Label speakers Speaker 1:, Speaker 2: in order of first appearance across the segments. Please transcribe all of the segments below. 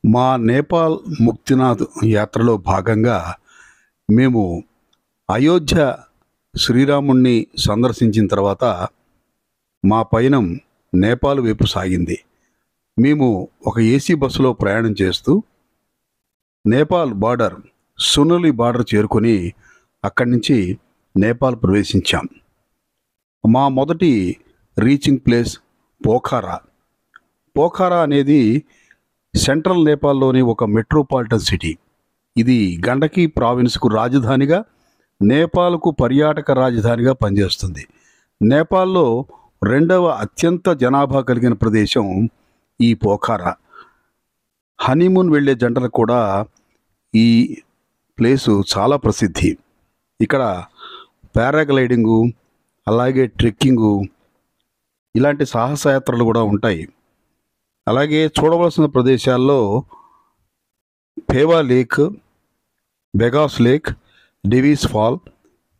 Speaker 1: మా నేపాల్ ముక్తినాథ్ యాత్రలో భాగంగా మేము అయోధ్య శ్రీరాముణ్ణి సందర్శించిన తర్వాత మా పయనం నేపాల్ వైపు సాగింది. మేము ఒక ఏసీ బస్సులో ప్రయాణం చేస్తూ నేపాల్ బార్డర్ సునలి బార్డర్ చేరుకొని అక్కడి నుంచి నేపాల్ ప్రవేశించాం. మా మొదటి రీచింగ్ ప్లేస్ పోఖారా. పోఖారా అనేది సెంట్రల్ నేపాల్లోని ఒక మెట్రోపాలిటన్ సిటీ. ఇది గండకీ ప్రావిన్స్కు రాజధానిగా, నేపాల్కు పర్యాటక రాజధానిగా పనిచేస్తుంది. నేపాల్లో రెండవ అత్యంత జనాభా కలిగిన ప్రదేశం ఈ పోఖారా. హనీమూన్ వెళ్ళే జంటలకు కూడా ఈ ప్లేసు చాలా ప్రసిద్ధి. ఇక్కడ పారాగ్లైడింగు, అలాగే ట్రెక్కింగు, ఇలాంటి సాహసయాత్రలు కూడా ఉంటాయి. అలాగే చూడవలసిన ప్రదేశాల్లో Phewa lake, Begnas lake, Devi's fall,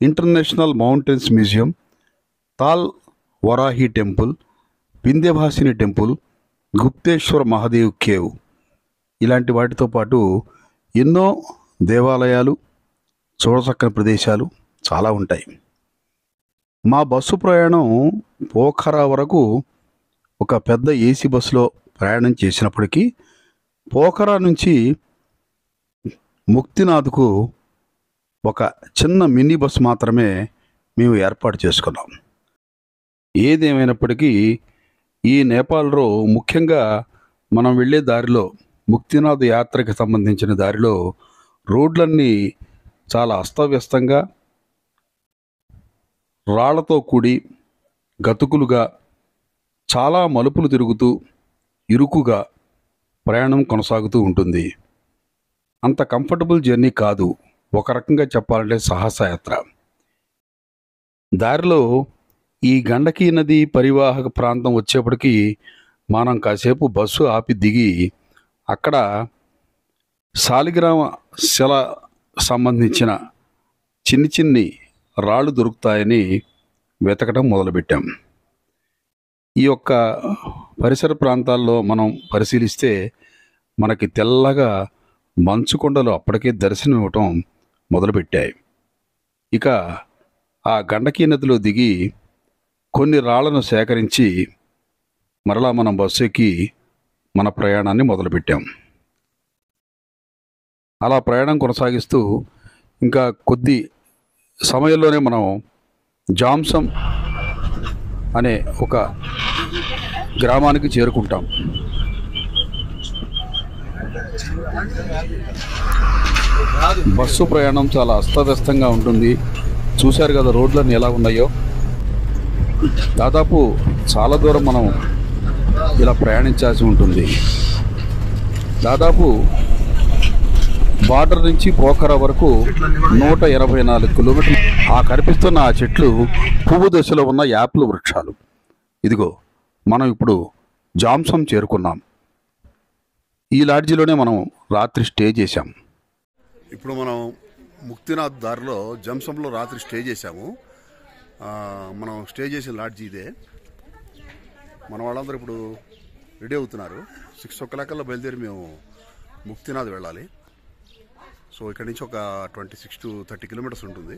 Speaker 1: international mountains museum, Tal Varahi temple, Vindhyavasini temple, Gupteshwar Mahadev cave, ఇలాంటి వాటితో పాటు ఎన్నో దేవాలయాలు, చూడచక్కని ప్రదేశాలు చాలా ఉంటాయి. మా బస్సు ప్రయాణం పోఖరా వరకు ఒక పెద్ద ఏసీ బస్సులో ప్రయాణం చేసినప్పటికీ పోఖరా నుంచి ముక్తినాథ్కు ఒక చిన్న మినీ బస్సు మాత్రమే మేము ఏర్పాటు చేసుకున్నాం. ఏదేమైనప్పటికీ ఈ నేపాల్లో ముఖ్యంగా మనం వెళ్ళే దారిలో, ముక్తినాథ్ యాత్రకు సంబంధించిన దారిలో రోడ్లన్నీ చాలా అస్తవ్యస్తంగా, రాళ్లతో కూడి గతుకులుగా, చాలా మలుపులు తిరుగుతూ ఇరుకుగా ప్రయాణం కొనసాగుతూ ఉంటుంది. అంత కంఫర్టబుల్ జర్నీ కాదు, ఒక రకంగా చెప్పాలంటే సాహసయాత్ర. దారిలో ఈ గండకీ నది పరివాహక ప్రాంతం వచ్చేప్పటికీ మనం కాసేపు బస్సు ఆపి దిగి అక్కడ శాలిగ్రామ శిల సంబంధించిన చిన్ని రాళ్ళు దొరుకుతాయని వెతకడం మొదలుపెట్టాం. ఈ యొక్క పరిసర ప్రాంతాల్లో మనం పరిశీలిస్తే మనకి తెల్లగా మంచు కొండలు అప్పటికే దర్శనం ఇవ్వటం మొదలుపెట్టాయి. ఇక ఆ గండకీ నదిలో దిగి కొన్ని రాళ్లను సేకరించి మరలా మనం బస్సు ఎక్కి మన ప్రయాణాన్ని మొదలుపెట్టాం. అలా ప్రయాణం కొనసాగిస్తూ ఇంకా కొద్ది సమయంలోనే మనం జాంసం అనే ఒక గ్రామానికి చేరుకుంటాం. బస్సు ప్రయాణం చాలా అస్తవ్యస్తంగా ఉంటుంది. చూశారు కదా రోడ్లన్నీ ఎలా ఉన్నాయో. దాదాపు చాలా దూరం మనం ఇలా ప్రయాణించాల్సి ఉంటుంది. దాదాపు బార్డర్ నుంచి పోఖరా వరకు 184 కిలోమీటర్లు. ఆ కనిపిస్తున్న ఆ చెట్లు పువ్వు దశలో ఉన్న యాపిల్ వృక్షాలు. ఇదిగో మనం ఇప్పుడు జాంసం చేరుకున్నాం. ఈ లాడ్జిలోనే మనం రాత్రి స్టే చేశాం. ఇప్పుడు మనం ముక్తినాథ్ దారిలో జంసంలో రాత్రి స్టే చేశాము. మనం స్టే చేసిన లాడ్జి ఇదే. మన వాళ్ళందరూ ఇప్పుడు రెడీ అవుతున్నారు. 6 o'clock బయలుదేరి మేము ముక్తినాథ్ వెళ్ళాలి. సో ఇక్కడ నుంచి ఒక 26 to 30 కిలోమీటర్స్ ఉంటుంది.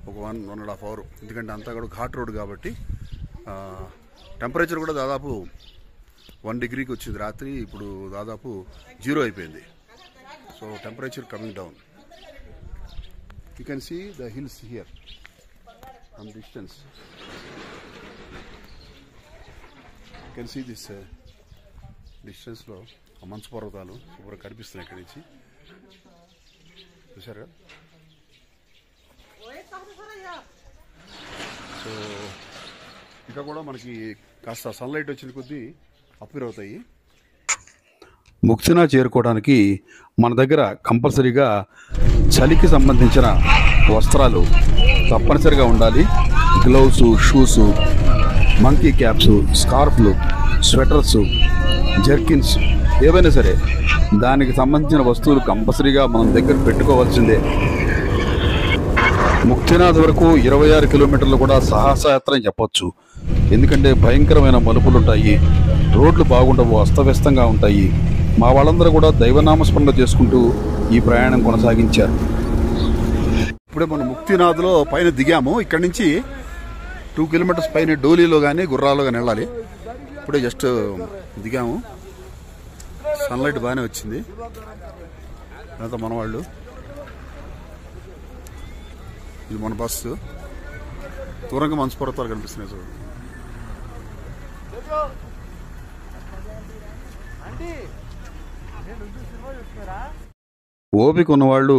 Speaker 1: ఒక 1.5 hour. ఎందుకంటే అంతా కూడా ఘాట్ రోడ్ కాబట్టి. టెంపరేచర్ కూడా దాదాపు 1 degree వచ్చింది రాత్రి. ఇప్పుడు దాదాపు 0 అయిపోయింది. So temperature coming down. You can see the hills here from distance. You can see this డిస్టెన్స్లో మంచు పర్వతాలు ఇప్పుడు కనిపిస్తున్నాయి ఇక్కడి నుంచి. చూసారా? సో ఇంకా కూడా మనకి కాస్త సన్లైట్ వచ్చిన కొద్దీ అప్పీర్ అవుతాయి. ముక్తినాథ్ చేరుకోవడానికి మన దగ్గర కంపల్సరీగా చలికి సంబంధించిన వస్త్రాలు తప్పనిసరిగా ఉండాలి. గ్లౌస్, షూస్, మంకీ క్యాప్స్, స్కార్ఫ్లు, స్వెటర్స్, జర్కిన్స్, ఏవైనా సరే దానికి సంబంధించిన వస్తువులు కంపల్సరీగా మనం దగ్గర పెట్టుకోవాల్సిందే. ముక్తినాథ్ వరకు 26 కిలోమీటర్లు కూడా సాహసయాత్ర అని చెప్పొచ్చు. ఎందుకంటే భయంకరమైన మలుపులు ఉంటాయి, రోడ్లు బాగుండవు, అస్తవ్యస్తంగా ఉంటాయి. మా వాళ్ళందరూ కూడా దైవనామస్మరణ చేసుకుంటూ ఈ ప్రయాణం కొనసాగించారు. ఇప్పుడే మనం ముక్తినాథ్లో పైన దిగాము. ఇక్కడి నుంచి 2 కిలోమీటర్స్ పైన డోలీలో కానీ గుర్రాలో కానీ వెళ్ళాలి. ఇప్పుడే జస్ట్ దిగాము. సన్లైట్ బాగానే వచ్చింది. అదంతా మన వాళ్ళు. ఇది మన బస్సు. దూరంగా మంచు పర్వతాలు కనిపిస్తున్నాయి చూడండి. ఓపిక ఉన్నవాళ్ళు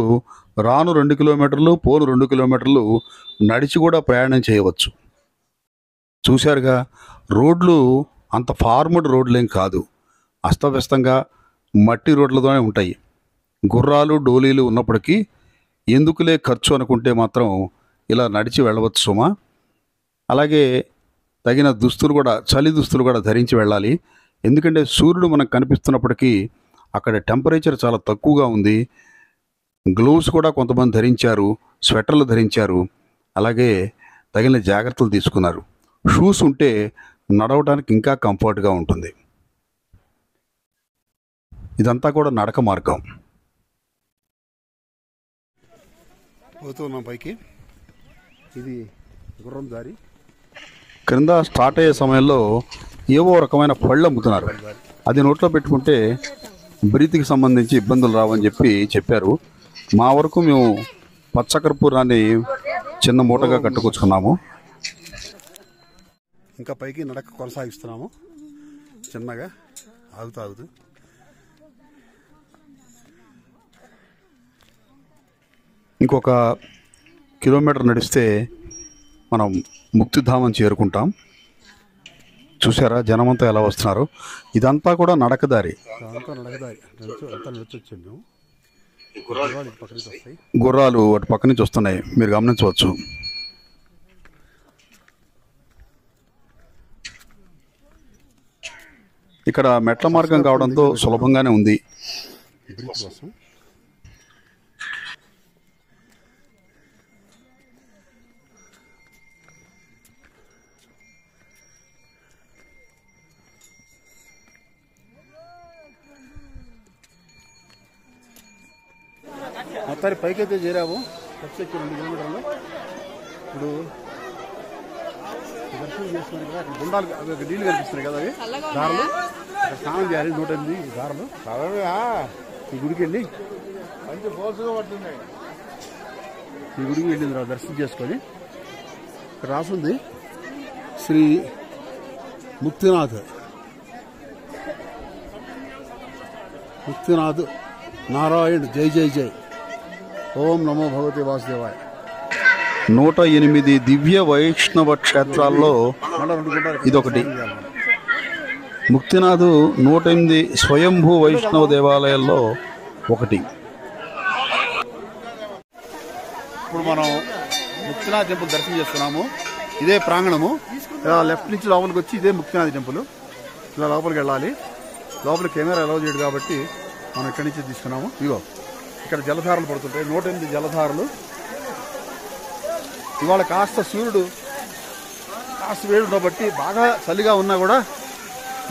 Speaker 1: రాను 2 కిలోమీటర్లు పోను 2 కిలోమీటర్లు నడిచి కూడా ప్రయాణం చేయవచ్చు. చూశారుగా, రోడ్లు అంత ఫార్మడ్ రోడ్లేం కాదు, అస్తవ్యస్తంగా మట్టి రోడ్లతోనే ఉంటాయి. గుర్రాలు డోలీలు ఉన్నప్పటికీ ఎందుకులే ఖర్చు అనుకుంటే మాత్రం ఇలా నడిచి వెళ్ళవచ్చు సుమా. అలాగే తగిన దుస్తులు కూడా, చలి దుస్తులు కూడా ధరించి వెళ్ళాలి. ఎందుకంటే సూర్యుడు మనకు కనిపిస్తున్నప్పటికీ అక్కడ టెంపరేచర్ చాలా తక్కువగా ఉంది. గ్లోవ్స్ కూడా కొంతమంది ధరించారు, స్వెటర్లు ధరించారు. అలాగే తగిన జాగ్రత్తలు తీసుకున్నారు. షూస్ ఉంటే నడవడానికి ఇంకా కంఫర్ట్గా ఉంటుంది. ఇదంతా కూడా నడక మార్గం. పోతున్నాం పైకి. ఇది గుర్రం దారి. క్రింద స్టార్ట్ అయ్యే సమయంలో ఏవో రకమైన పళ్ళు అమ్ముతున్నారు. అది నోట్లో పెట్టుకుంటే బ్రీత్కి సంబంధించి ఇబ్బందులు రావని చెప్పారు. మా వరకు మేము పచ్చకర్పూరాన్ని చిన్న మూటగా కట్టుకొచ్చుకున్నాము. ఇంకా పైకి నడక కొనసాగిస్తున్నాము. చిన్నగా ఆగుతూ ఇంకొక కిలోమీటర్ నడిస్తే మనం ముక్తిధామం చేరుకుంటాం. చూసారా జనమంతా ఎలా వస్తున్నారు. ఇదంతా కూడా నడకదారి. గుర్రాలు అటు పక్క నుంచి వస్తున్నాయి, మీరు గమనించవచ్చు. ఇక్కడ మెట్ల మార్గం కావడంతో సులభంగానే ఉంది. మొత్తాన్ని పైకి అయితే చేరాము. ఫస్ట్ 2 కిలోమీటర్లు. ఇప్పుడు దర్శనం చేసుకుని కదా అక్కడ గుండాలు నీళ్ళు కనిపిస్తున్నాయి కదా, అవి దారులు. అక్కడ స్నానం చేయాలి. 108 దారులు. ఈ గుడికి వెళ్ళి వెళ్ళిన తర్వాత దర్శనం చేసుకొని ఇక్కడ రాసుంది శ్రీ ముక్తినాథ్ నారాయణ జై జై జై ఓం నమో భగవతే వాసుదేవాయ. 108 దివ్య వైష్ణవ క్షేత్రాల్లో ఇదొకటి. ముక్తినాథ్ 108 స్వయంభూ వైష్ణవ దేవాలయాల్లో ఒకటి. ఇప్పుడు మనం ముక్తినాథ్ టెంపుల్ దర్శనం చేసుకున్నాము. ఇదే ప్రాంగణము. ఇలా లెఫ్ట్ నుంచి లోపలికి వచ్చి ఇదే ముక్తినాథ్ టెంపుల్. ఇలా లోపలికి వెళ్ళాలి. లోపలికి కెమెరా అలౌ చేయడు కాబట్టి మనం ఇక్కడి నుంచి తీసుకున్నాము. ఇగో ఇక్కడ జలధారలు పడుతుంటాయి. 108 జలధారలు. ఇవాళ కాస్త సూర్యుడు కాస్త వేడి బట్టి బాగా చలిగా ఉన్నా కూడా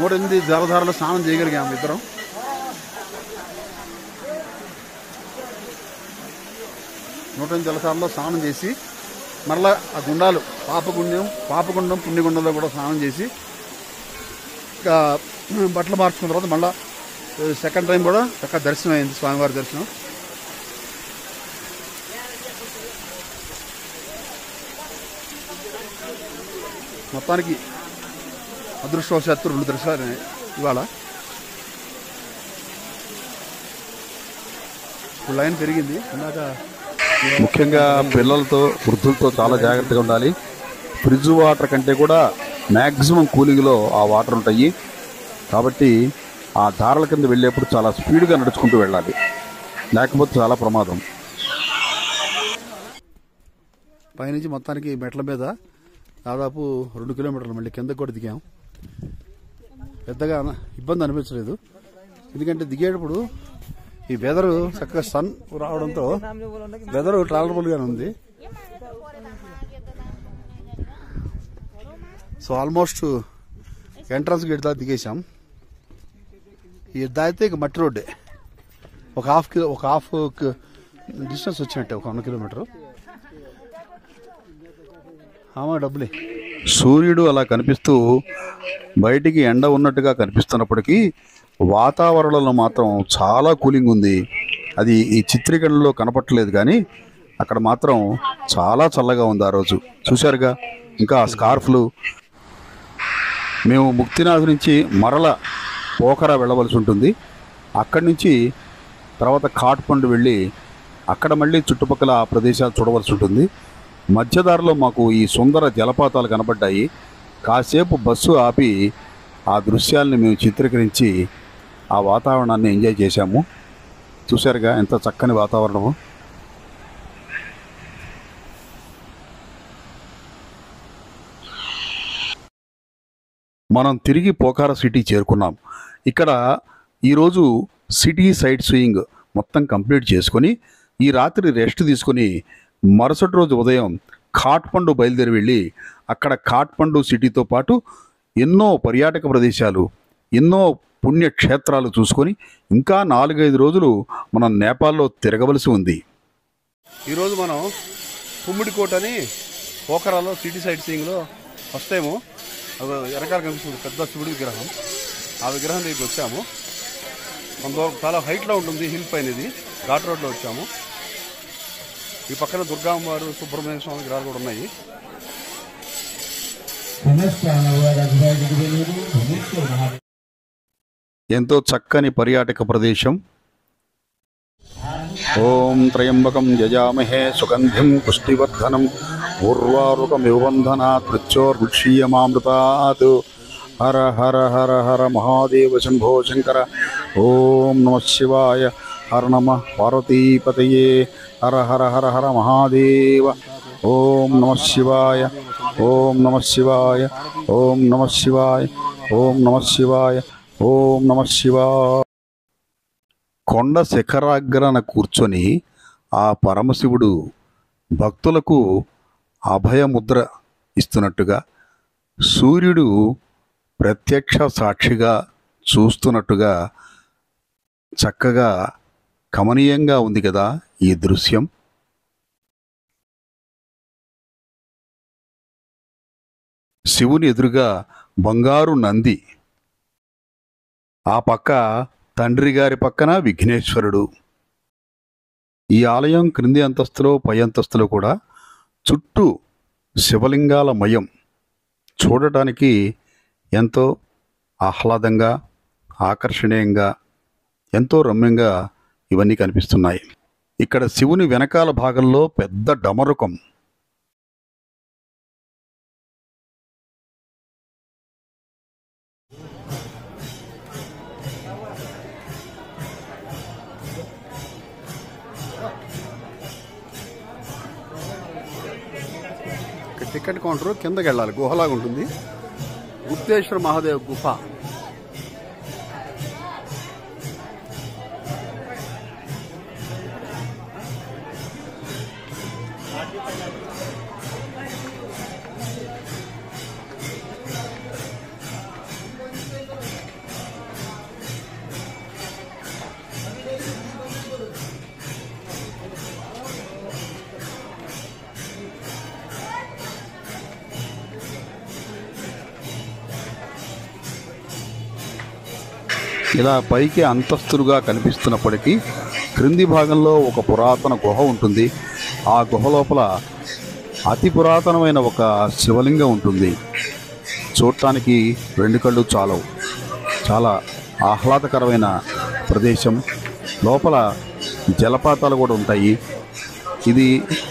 Speaker 1: 108 జలధారలు స్నానం చేయగలిగాము ఇద్దరం. జలధారలో స్నానం చేసి మరలా ఆ గుండాలు పాపగుండం పుణ్యగుండంలో కూడా స్నానం చేసి ఇంకా బట్టలు మార్చుకున్న తర్వాత మళ్ళీ సెకండ్ టైం కూడా చక్కగా దర్శనం అయింది, స్వామివారి దర్శనం. మొత్తానికి అదృష్టవశాత్తు 2 దర్శనాలు ఇవాళ. ఇప్పుడు లైన్ పెరిగింది. ముఖ్యంగా పిల్లలతో వృద్ధులతో చాలా జాగ్రత్తగా ఉండాలి. ఫ్రిడ్జ్ వాటర్ కంటే కూడా మ్యాక్సిమం కూలింగ్లో ఆ వాటర్ ఉంటాయి కాబట్టి ఆ దారుల కింద వెళ్ళేప్పుడు చాలా స్పీడ్గా నడుచుకుంటూ వెళ్ళాలి, లేకపోతే చాలా ప్రమాదం. పైనుంచి మొత్తానికి మెట్ల మీద దాదాపు 2 కిలోమీటర్లు మళ్ళీ కిందకు కూడా దిగాం. పెద్దగా ఇబ్బంది అనిపించలేదు. ఎందుకంటే దిగేటప్పుడు ఈ వెదరు చక్కగా సన్ రావడంతో వెదరు ట్రావలబుల్గానే ఉంది. సో ఆల్మోస్ట్ ఎంట్రన్స్ గేట్ దాకా దిగేసాం.
Speaker 2: ఈ దాయితే ఇక మట్టి రోడ్డే. ఒక హాఫ్ డిస్టెన్స్ వచ్చినట్టే, ఒక 1 కిలోమీటరు. డబ్బులే.
Speaker 1: సూర్యుడు అలా కనిపిస్తూ బయటికి ఎండ ఉన్నట్టుగా కనిపిస్తున్నప్పటికీ వాతావరణంలో మాత్రం చాలా కూలింగ్ ఉంది. అది ఈ చిత్రీకరణలో కనపట్టలేదు, కానీ అక్కడ మాత్రం చాలా చల్లగా ఉంది ఆ రోజు. చూశారుగా. ఇంకా స్కార్ఫ్లు. మేము ముక్తినాథ్ నుంచి మరల పోఖరా వెళ్ళవలసి ఉంటుంది. అక్కడి నుంచి తర్వాత కాట్మండు వెళ్ళి అక్కడ మళ్ళీ చుట్టుపక్కల ఆ ప్రదేశాలు చూడవలసి ఉంటుంది. మధ్యదారిలో మాకు ఈ సుందర జలపాతాలు కనబడ్డాయి. కాసేపు బస్సు ఆపి ఆ దృశ్యాలను మేము చిత్రీకరించి ఆ వాతావరణాన్ని ఎంజాయ్ చేశాము. చూశారుగా ఎంత చక్కని వాతావరణము. మనం తిరిగి పోఖారా సిటీ చేరుకున్నాం. ఇక్కడ ఈరోజు సిటీ సైట్ సీయింగ్ మొత్తం కంప్లీట్ చేసుకొని ఈ రాత్రి రెస్ట్ తీసుకొని మరుసటి రోజు ఉదయం కాట్మండు బయలుదేరి వెళ్ళి అక్కడ కాట్మండు సిటీతో పాటు ఎన్నో పర్యాటక ప్రదేశాలు, ఎన్నో పుణ్యక్షేత్రాలు చూసుకొని ఇంకా 4-5 రోజులు మనం నేపాల్లో తిరగవలసి ఉంది.
Speaker 2: ఈరోజు మనం కుమ్మిడికోట అని పోఖరాలో సిటీ సైట్ సీయింగ్లో ఫస్ట్ టైము వెనకాల కనిపిస్తుంది పెద్ద శివుడి విగ్రహం. ఆ విగ్రహం దగ్గరికి వచ్చాము. చాలా హైట్లో ఉంటుంది, హిల్ పైన. ఇది ఘాట్ రోడ్లో వచ్చాము. ఈ పక్కన దుర్గామ్మవారు, సుబ్రహ్మణ్య స్వామి విగ్రహాలు కూడా ఉన్నాయి.
Speaker 1: ఎంతో చక్కని పర్యాటక ప్రదేశం. ఓం త్రయంబకం యజామహే సుగంధిం పుష్టివర్ధనం ఊర్వారుకమివ బంధనాత్ మృత్యోర్ముక్షీయమామృతాత్. హర హర హర హర మహాదేవ శంభో శంకర. ఓం నమః శివాయ. హర నమః పార్వతీపతయే. హర హర హర హర మహాదేవ. ఓం నమః శివాయ. ఓం నమః శివాయ. ఓం నమః శివాయ. ఓం నమః శివాయ. ఓం నమః శివాయ. కొండ శిఖరాగ్రన కూర్చొని ఆ పరమశివుడు భక్తులకు అభయముద్ర ఇస్తున్నట్టుగా, సూర్యుడు ప్రత్యక్ష సాక్షిగా చూస్తున్నట్టుగా చక్కగా కమనీయంగా ఉంది కదా ఈ దృశ్యం. శివుని ఎదురుగా బంగారు నంది, ఆ పక్క తండ్రి గారి పక్కన విఘ్నేశ్వరుడు. ఈ ఆలయం క్రింది అంతస్తులో పై అంతస్తులో కూడా చుట్టూ శివలింగాల మయం. చూడటానికి ఎంతో ఆహ్లాదంగా, ఆకర్షణీయంగా, ఎంతో రమ్యంగా ఇవన్నీ కనిపిస్తున్నాయి. ఇక్కడ శివుని వెనకాల భాగంలో పెద్ద డమరుకం.
Speaker 2: టికెట్ కౌంటర్ కిందకి వెళ్ళాలి, గుహలాగా ఉంటుంది. గుప్తేశ్వర మహాదేవ్ గుహ.
Speaker 1: ఇలా పైకి అంతస్తులుగా కనిపిస్తున్నప్పటికీ క్రింది భాగంలో ఒక పురాతన గుహ ఉంటుంది. ఆ గుహ లోపల అతి పురాతనమైన ఒక శివలింగం ఉంటుంది. చూడటానికి 2 కళ్ళు చాలవు. చాలా ఆహ్లాదకరమైన ప్రదేశం. లోపల జలపాతాలు కూడా ఉంటాయి. ఇది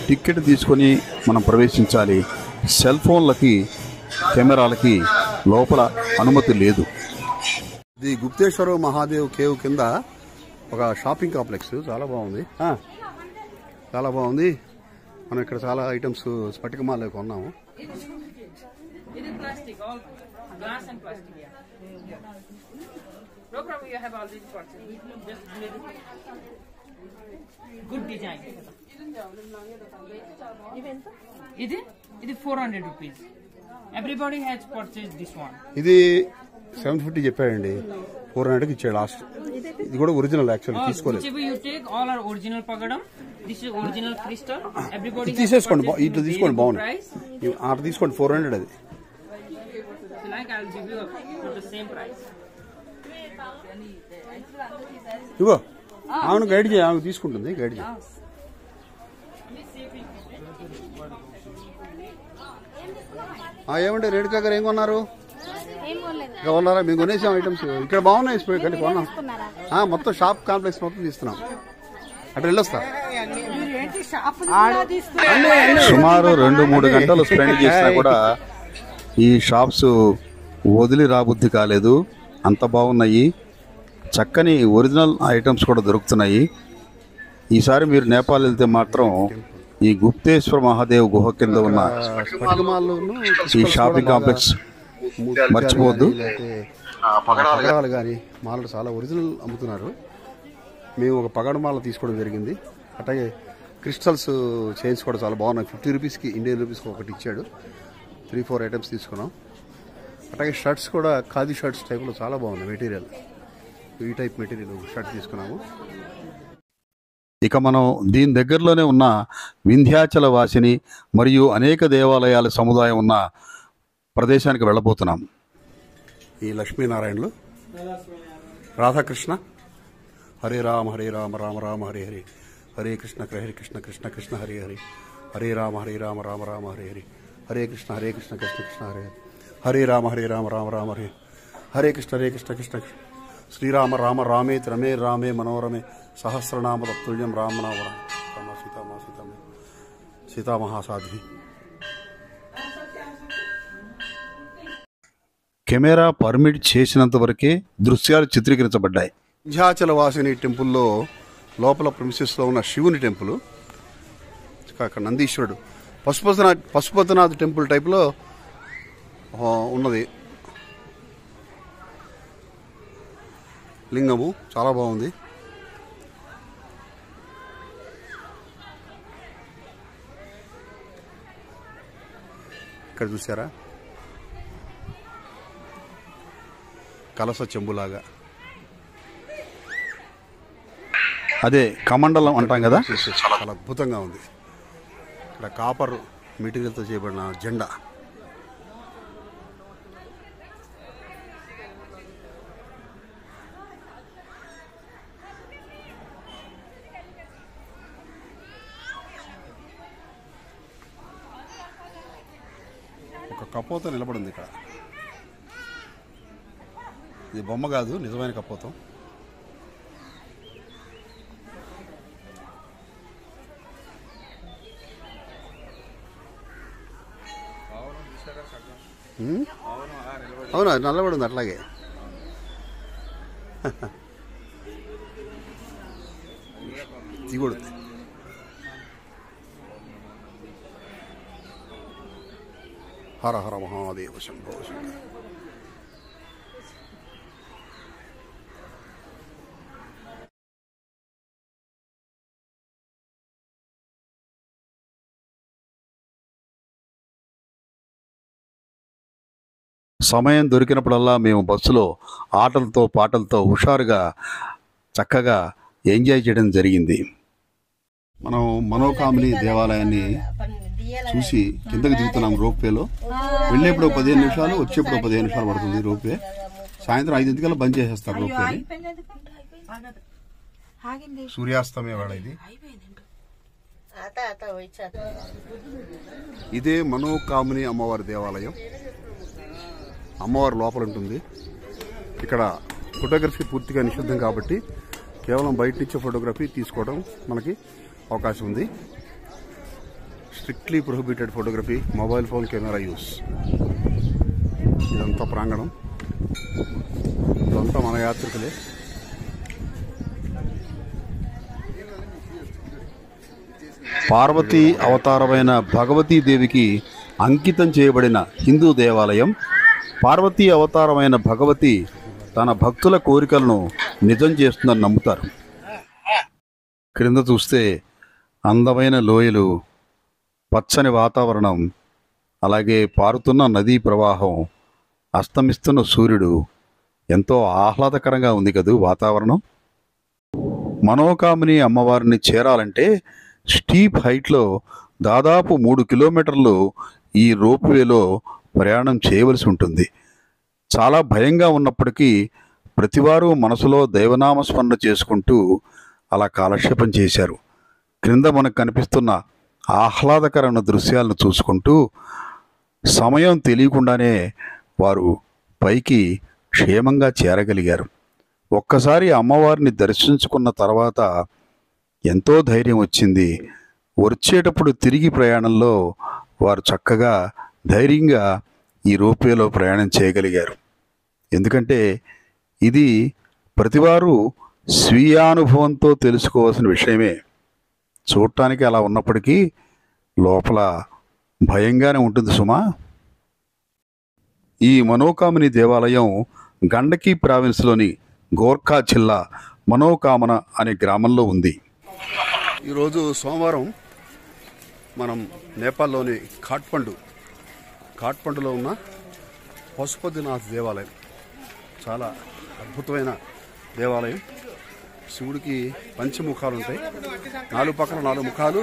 Speaker 1: టికెట్ తీసుకొని మనం ప్రవేశించాలి. సెల్ ఫోన్లకి, కెమెరాలకి లోపల అనుమతి లేదు.
Speaker 2: ఇది గుప్తేశ్వర మహాదేవ్ కేవ్ కింద ఒక షాపింగ్ కాంప్లెక్స్. చాలా బాగుంది, చాలా బాగుంది. మనం ఇక్కడ చాలా ఐటమ్స్ స్ఫటికమాల కొన్నాము.
Speaker 3: ఇది 400 rupees. Everybody has purchased this one.
Speaker 2: ఇది 750 చెప్పాడండి, 400కి ఇచ్చాడు లాస్ట్. ఇది కూడా ఒరిజినల్ యాక్చువల్లీ తీసుకోలేదు. తీసేసుకోండి, ఇట్లా తీసుకోండి బాగుంది. అట్లా తీసుకోండి 400 అది. ఇగో ఆమెను గైడ్ చేయి, ఆమె తీసుకుంటుంది గైడ్ చేయి. ఏమంటే రేణుకా గారు ఏం కొన్నారు? ఇంకా కొన్నారా? మేము కొనేసాం ఐటమ్స్. ఇక్కడ బాగున్నాయి కానీ కొన్నాం. మొత్తం షాప్ కాంప్లెక్స్ మొత్తం తీస్తున్నాం. అటు వెళ్ళొస్తా.
Speaker 1: సుమారు 2-3 గంటలు స్పెండ్ చేసినా కూడా ఈ షాప్స్ వదిలి రాబుద్ధి కాలేదు. అంత బాగున్నాయి. చక్కని ఒరిజినల్ ఐటమ్స్ కూడా దొరుకుతున్నాయి. ఈసారి మీరు నేపాల్ వెళ్తే మాత్రం ఈ గుప్తేశ్వర మహాదేవ్ గుహ కింద ఉన్న ఈ షాపింగ్ కాంప్లెక్స్ మర్చిపోవద్దు.
Speaker 2: పగడాలు కానీ మాలలు చాలా ఒరిజినల్ అమ్ముతున్నారు. మేము ఒక పగడ మాల తీసుకోవడం జరిగింది. అట్లాగే క్రిస్టల్స్ చైన్స్ కూడా చాలా బాగున్నాయి. 50 రూపీస్కి, ఇండియన్ రూపీస్కి ఒకటి ఇచ్చాడు. 3-4 ఐటమ్స్ తీసుకున్నాం. అట్లాగే షర్ట్స్ కూడా ఖాదీ షర్ట్స్ టైప్లో చాలా బాగున్నాయి మెటీరియల్. ఈ టైప్ మెటీరియల్ షర్ట్ తీసుకున్నాము.
Speaker 1: ఇక మనం దీని దగ్గరలోనే ఉన్న వింధ్యాచల వాసిని మరియు అనేక దేవాలయాల సముదాయం ఉన్న ప్రదేశానికి వెళ్ళబోతున్నాం.
Speaker 2: ఈ లక్ష్మీనారాయణలు, రాధాకృష్ణ, హరే రామ రామ రామ హరే హరే, హరే కృష్ణ కృష్ణ కృష్ణ హరే హరే, హరే రామ రామ రామ హరే హరే, హరే కృష్ణ కృష్ణ కృష్ణ హరే హరే, హరే రామ రామ రామ హరే, హరే కృష్ణ కృష్ణ శ్రీరామ రామ రామేతి రమే రామే మనోరమే సహస్రనామ తత్తుల్యం రామనామ సీతామహాసాధ్వి.
Speaker 1: కెమెరా పర్మిట్ చేసినంత వరకే దృశ్యాలు చిత్రీకరించబడ్డాయి.
Speaker 2: వింధ్యాచల వాసిని టెంపుల్లో లోపల ప్రిమిసెస్లో ఉన్న శివుని టెంపుల్, అక్కడ నందీశ్వరుడు, పశుపతినాథ్ టెంపుల్ టైప్లో ఉన్నది లింగము. చాలా బాగుంది. ఇక్కడ చూసారా కలస చెంబులాగా,
Speaker 1: అదే కమండలం అంటాం కదా,
Speaker 2: చాలా అద్భుతంగా ఉంది. ఇక్కడ కాపర్ మెటీరియల్తో చేయబడిన జెండా. ఒక కపోతం నిలబడింది ఇక్కడ. ఇది బొమ్మ కాదు, నిజమైన కపోతం. అవునా, నిలబడింది అట్లాగే. దిగుడుద్ది. హర హర మహాదేవ శంభో శంకర.
Speaker 1: సమయం దొరికినప్పుడల్లా మేము బస్సులో ఆటలతో పాటలతో హుషారుగా చక్కగా ఎంజాయ్ చేయడం జరిగింది.
Speaker 2: మనం మనోకామిని దేవాలయాన్ని చూసి కిందకి దిగుతున్నాం రోప్వేలో. వెళ్ళేప్పుడు 15 నిమిషాలు, వచ్చేప్పుడు 15 నిమిషాలు పడుతుంది రోప్వే. సాయంత్రం 5 బంద్ చేసేస్తారు రోప్వేని. సూర్యాస్తమే వేళ ఇది. ఇదే మనోకామిని అమ్మవారి దేవాలయం. అమ్మవారి లోపల ఉంటుంది. ఇక్కడ ఫోటోగ్రఫీ పూర్తిగా నిషిద్ధం కాబట్టి కేవలం బయట నుంచి ఫోటోగ్రఫీ తీసుకోవడం మనకి అవకాశం ఉంది. Strictly prohibited photography, mobile phone camera use. ఇదంతా ప్రాంగణం, ఇదంతా మన యాత్రికులే.
Speaker 1: పార్వతీ అవతారమైన భగవతీదేవికి అంకితం చేయబడిన హిందూ దేవాలయం. పార్వతీ అవతారమైన భగవతి తన భక్తుల కోరికలను నిజం చేస్తుందని నమ్ముతారు. క్రింద చూస్తే అందమైన లోయలు, పచ్చని వాతావరణం, అలాగే పారుతున్న నదీ ప్రవాహం, అస్తమిస్తున్న సూర్యుడు, ఎంతో ఆహ్లాదకరంగా ఉంది కదూ వాతావరణం. మనోకామిని అమ్మవారిని చేరాలంటే స్టీప్ హైట్లో దాదాపు 3 కిలోమీటర్లు ఈ రోప్వేలో ప్రయాణం చేయవలసి ఉంటుంది. చాలా భయంగా ఉన్నప్పటికీ ప్రతివారు మనసులో దైవనామస్మరణ చేసుకుంటూ అలా కాలక్షేపం చేశారు. క్రింద మనకు కనిపిస్తున్న ఆహ్లాదకరమైన దృశ్యాలను చూసుకుంటూ సమయం తెలియకుండానే వారు పైకి క్షేమంగా చేరగలిగారు. ఒక్కసారి అమ్మవారిని దర్శించుకున్న తర్వాత ఎంతో ధైర్యం వచ్చింది. వచ్చేటప్పుడు తిరిగి ప్రయాణంలో వారు చక్కగా ధైర్యంగా ఈ రోప్వేలో ప్రయాణం చేయగలిగారు. ఎందుకంటే ఇది ప్రతివారు స్వీయానుభవంతో తెలుసుకోవాల్సిన విషయమే. చూడటానికి అలా ఉన్నప్పటికీ లోపల భయంగానే ఉంటుంది సుమా. ఈ మనోకామిని దేవాలయం గండకీ ప్రావిన్స్లోని గోర్ఖా జిల్లా మనోకామన అనే గ్రామంలో ఉంది.
Speaker 2: ఈరోజు సోమవారం మనం నేపాల్లోని కాట్మండులో ఉన్న పశుపతినాథ్ దేవాలయం. చాలా అద్భుతమైన దేవాలయం. శివుడికి పంచముఖాలు ఉంటాయి. 4 పక్కన 4 ముఖాలు,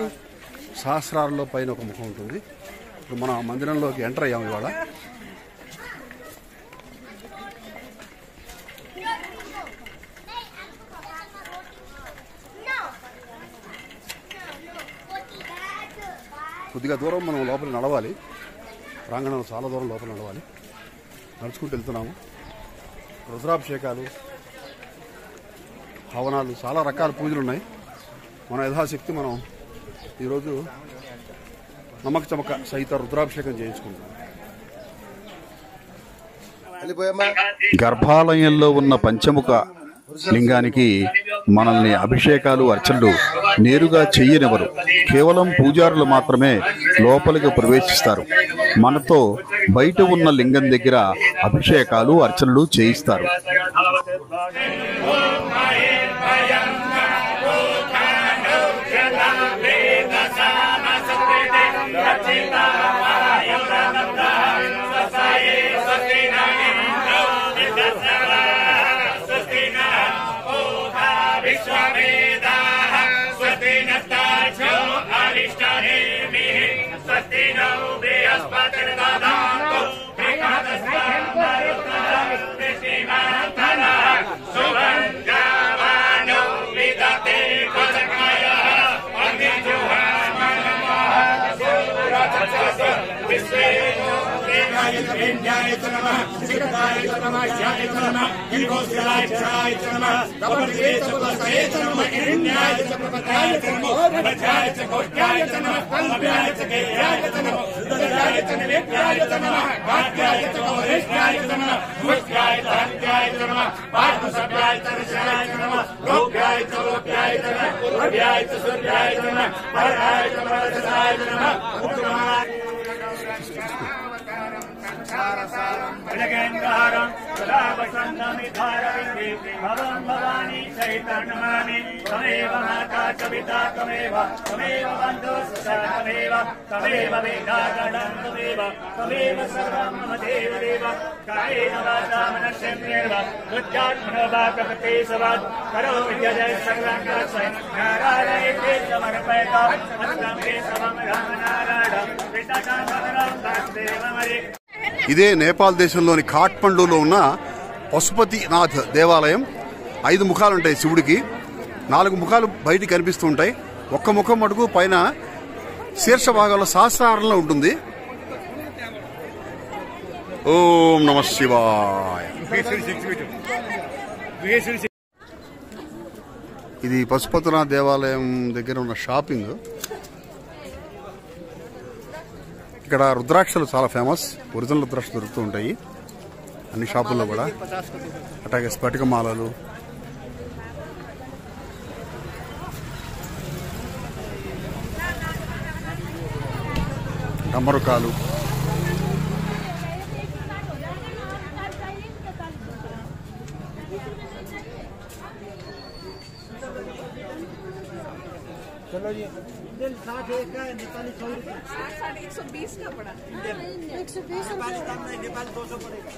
Speaker 2: సహస్రాలలో పైన ఒక ముఖం ఉంటుంది. ఇప్పుడు మన మందిరంలోకి ఎంటర్ అయ్యాము ఇవాళ. కొద్దిగా దూరం మనం లోపల నడవాలి. ప్రాంగణంలో చాలా దూరం లోపల నడవాలి. నడుచుకుంటూ వెళ్తున్నాము. రుద్రాభిషేకాలు, హవనాలు, చాలా రకాల పూజలు ఉన్నాయి. మన యథాశక్తి మనం ఈరోజు నమ్మక చమక సహిత రుద్రాభిషేకం చేయించుకుంటాం.
Speaker 1: గర్భాలయంలో ఉన్న పంచముఖ లింగానికి మనల్ని అభిషేకాలు, అర్చనలు నేరుగా చెయ్యనివ్వరు. కేవలం పూజారులు మాత్రమే లోపలికి ప్రవేశిస్తారు. మనతో బయట ఉన్న లింగం దగ్గర అభిషేకాలు, అర్చనలు చేయిస్తారు.
Speaker 3: भवानी चैतन्यमामि तमेव माता च पिता तमेव तमेव बन्धुः तमेव तमेव वेदागणं तमेव सर्वं मम देवदेव कायेन वाचा मनश्चेन्द्रेण बुद्ध्यात्मनो वा प्रकृते सवात् करोमि यजः सर्वं कर्तव्यं नारायणे समर्पयत अस्तं मे समं रामनारायण पितृकामनं वासुदेवमरे.
Speaker 2: ఇదే నేపాల్ దేశంలోని కాట్మండులో ఉన్న పశుపతినాథ్ దేవాలయం. 5 ముఖాలు ఉంటాయి శివుడికి. 4 ముఖాలు బయటికి కనిపిస్తూ ఉంటాయి. ఒక్క ముఖం మటుకు పైన శీర్ష భాగంలో సహస్రారంలో ఉంటుంది. ఓం నమః శివాయ. ఇది పశుపతినాథ్ దేవాలయం దగ్గర ఉన్న షాపింగ్. ఇక్కడ రుద్రాక్షలు చాలా ఫేమస్. ఒరిజినల్ రుద్రాక్షలు దొరుకుతూ ఉంటాయి అన్ని షాపుల్లో కూడా. అట్లాగే స్ఫటిక మాలలు, డమరుకాలు,
Speaker 4: चलो जी 60 का नेपाली 120 का पड़ा 120 नेपाली 200 पड़ेगा।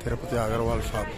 Speaker 2: తిరుపతి అగర్వాల్ షాప్.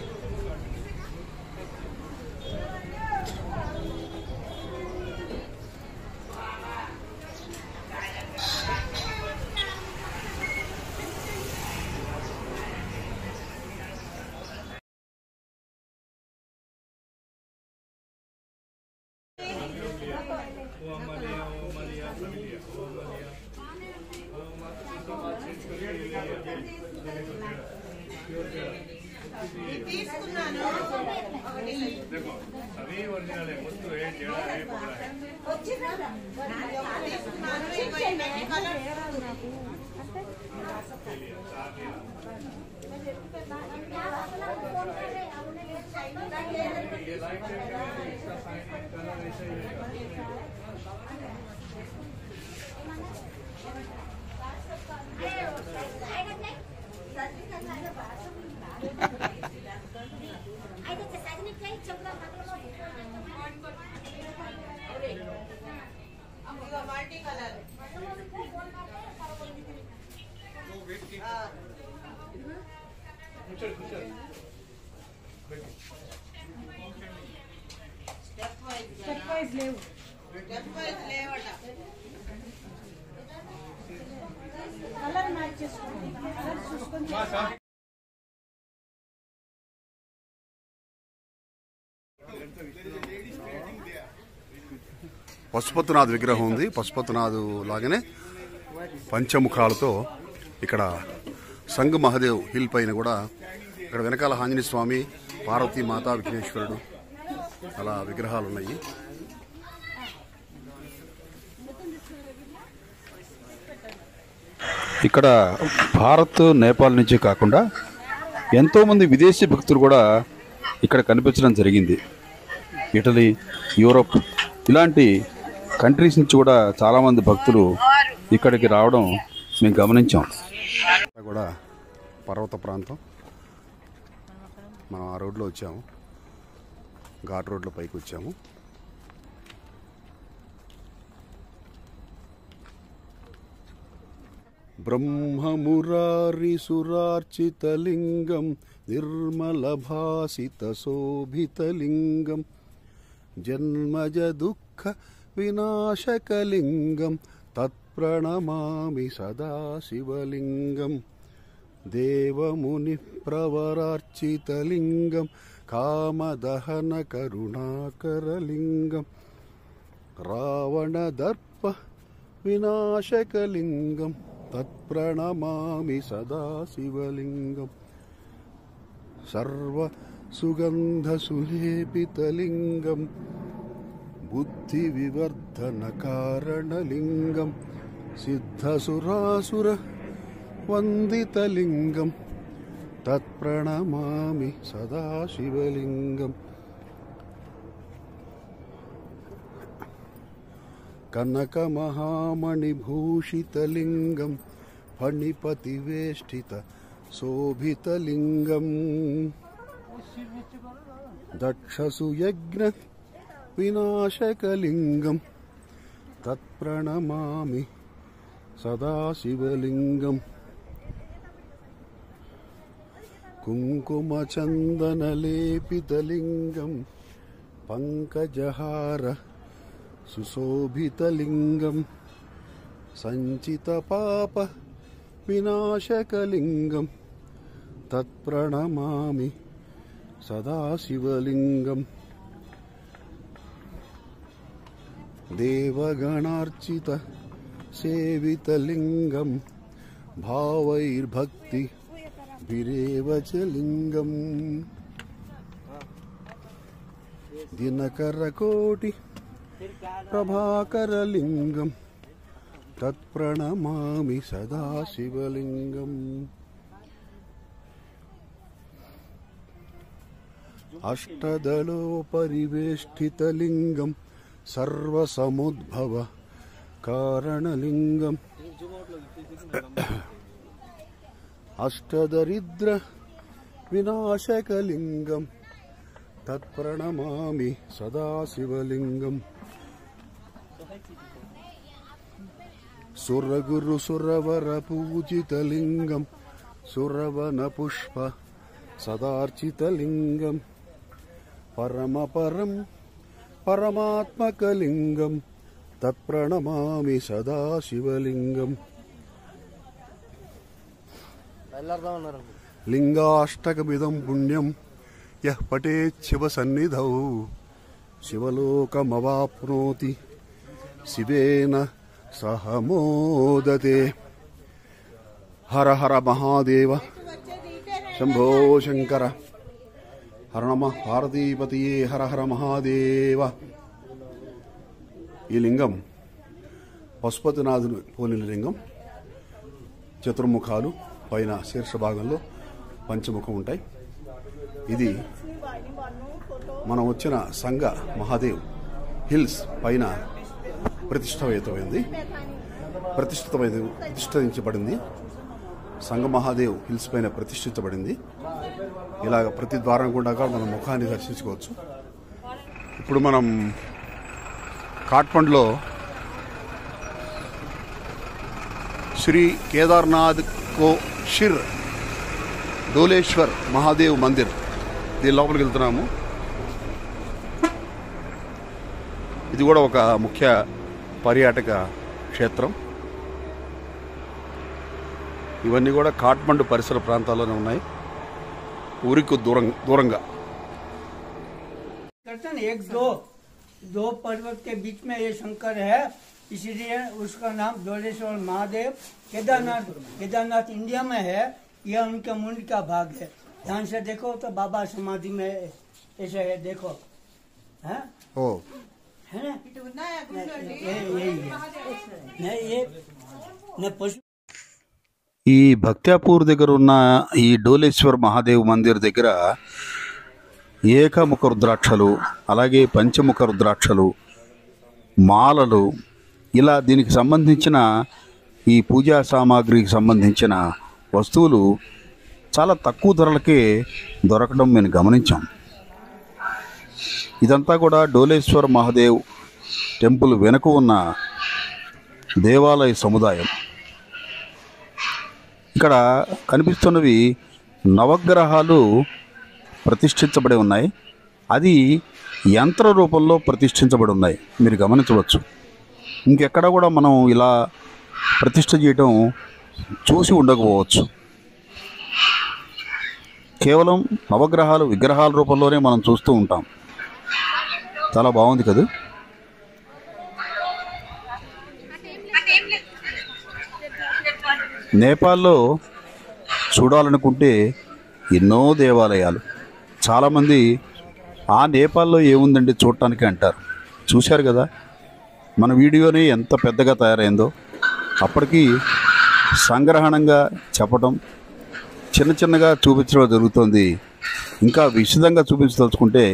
Speaker 2: పశుపతినాథ్ విగ్రహం ఉంది. పశుపతినాథ్ లాగానే పంచముఖాలతో ఇక్కడ సంగ మహాదేవ్ హిల్ పైన కూడా ఇక్కడ వెనకాల ఆంజనేయ స్వామి, పార్వతీ మాత, విఘ్నేశ్వరుడు అలా విగ్రహాలు ఉన్నాయి.
Speaker 1: ఇక్కడ భారత్, నేపాల్ నుంచి కాకుండా ఎంతోమంది విదేశీ భక్తులు కూడా ఇక్కడ కనిపించడం జరిగింది. ఇటలీ, యూరోప్ ఇలాంటి కంట్రీస్ నుంచి కూడా చాలామంది భక్తులు ఇక్కడికి రావడం మేము గమనించాం.
Speaker 2: కూడా పర్వత ప్రాంతం. మనం ఆ రోడ్లో వచ్చాము, ఘాట్ రోడ్లో పైకి వచ్చాము. బ్రహ్మమురారి సురార్చితలింగం నిర్మలభాసిత శోభితలింగం జన్మజ దుఃఖ వినాశకలింగం తత్ప్రణమామి సదాశివలింగం దేవముని ప్రవరార్చితలింగం కామదహన కరుణాకరలింగం రావణదర్ప వినాశకలింగం తత్ప్రణమామి సదాశివలింగం సర్వ సుగంధ సులేపితలింగం బుద్ధి వివర్ధన కారణలింగం సిద్ధసురాసుర వందితలింగం తత్ప్రణమామి సదాశివలింగం కనకమహామణిభూషితలింగం ఫణిపతివేష్టిత శోభితలింగం దక్షసుయజ్ఞ వినాశకలింగం తత్ప్రణమామి సదాశివలింగం కుంకుమచందనలేపితలింగం పంకజహార సుశోభితలింగం సంచితపాప వినాశకలింగం తత్ప్రణమామి సదాశివలింగం దేవగణార్చిత సేవితలింగం భావైర్భక్తి భిరేవచలింగం దినకరకోటి ప్రభాకరలింగం తత్ప్రణమామి సదాశివలింగం అష్టదళోపరివేష్టితలింగం సర్వసముద్భవ కారణలింగం అష్టదరిద్ర వినాశకలింగం తత్ప్రణమామి సదాశివలింగం సురగురు సురవర పూజితలింగం సురవన పుష్ప సదార్చితలింగం పరమపరం పరమాత్మకలింగం తత్ప్రణమామి సదాశివలింగం లింగాష్టకమిదం పుణ్యం యః పఠేత్ శివ సన్నిధౌ శివలోకమవాప్నోతి శివేన సహ మోదతే. హర హర మహాదేవ శంభో శంకర. హర నమ పార్వతీపతియే హర హర మహాదేవ. ఈ లింగం పశుపతినాథుని పోలిన లింగం. చతుర్ముఖాలు, పైన శీర్ష భాగంలో పంచముఖం ఉంటాయి. ఇది మనం వచ్చిన సంగ మహాదేవ్ హిల్స్ పైన ప్రతిష్ఠించబడింది. సంగ మహాదేవ్ హిల్స్ పైన ప్రతిష్ఠించబడింది. ఇలాగ ప్రతి ద్వారం గుండా మనం ముఖాన్ని దర్శించుకోవచ్చు. ఇప్పుడు మనం కాఠ్మండ్లో శ్రీ కేదార్నాథ్ కో షిర్ డోలేశ్వర్ మహాదేవ్ మందిర్ దీని లోపలికి వెళ్తున్నాము. ఇది కూడా ఒక ముఖ్య పర్యాటక క్షేత్రం. ఇవన్నీ కూడా కాఠ్మండు పరిసర ప్రాంతాల్లోనే ఉన్నాయి, ఊరికి దూరంగా.
Speaker 5: एक दो पर्वत के बीच में ये शंकर है, इसलिए उसका नाम डोलेश्वर महादेव. केदारनाथ इंडिया में है. यह उनके मुंड का भाग है. ध्यान से देखो तो बाबा समाधि में ऐसे है, देखो है
Speaker 2: ओ
Speaker 5: है ना. ये पशु
Speaker 1: ఈ భక్త్యాపూర్ దగ్గర ఉన్న ఈ డోలేశ్వర్ మహాదేవ్ మందిర్ దగ్గర ఏకముఖ రుద్రాక్షలు, అలాగే పంచముఖ రుద్రాక్షలు, మాలలు, ఇలా దీనికి సంబంధించిన ఈ పూజా సామాగ్రికి సంబంధించిన వస్తువులు చాలా తక్కువ ధరలకే దొరకడం మేము గమనించాం. ఇదంతా కూడా డోలేశ్వర్ మహాదేవ్ టెంపుల్ వెనుక ఉన్న దేవాలయ సముదాయం. ఇక్కడ కనిపిస్తున్నవి నవగ్రహాలు ప్రతిష్ఠించబడి ఉన్నాయి. అది యంత్ర రూపంలో ప్రతిష్ఠించబడి ఉన్నాయి, మీరు గమనించవచ్చు. ఇంకెక్కడ కూడా మనం ఇలా ప్రతిష్ఠ చేయటం చూసి ఉండకపోవచ్చు. కేవలం నవగ్రహాలు విగ్రహాల రూపంలోనే మనం చూస్తూ ఉంటాం. చాలా బాగుంది కదా. నేపాల్లో చూడాలనుకుంటే ఎన్నో దేవాలయాలు. చాలామంది ఆ నేపాల్లో ఏముందండి చూడటానికి అంటారు. చూశారు కదా మన వీడియోని ఎంత పెద్దగా తయారైందో. అప్పటికి సంగ్రహణంగా చెప్పడం, చిన్నగా చూపించడం జరుగుతుంది. ఇంకా విశదంగా చూపించదలుచుకుంటే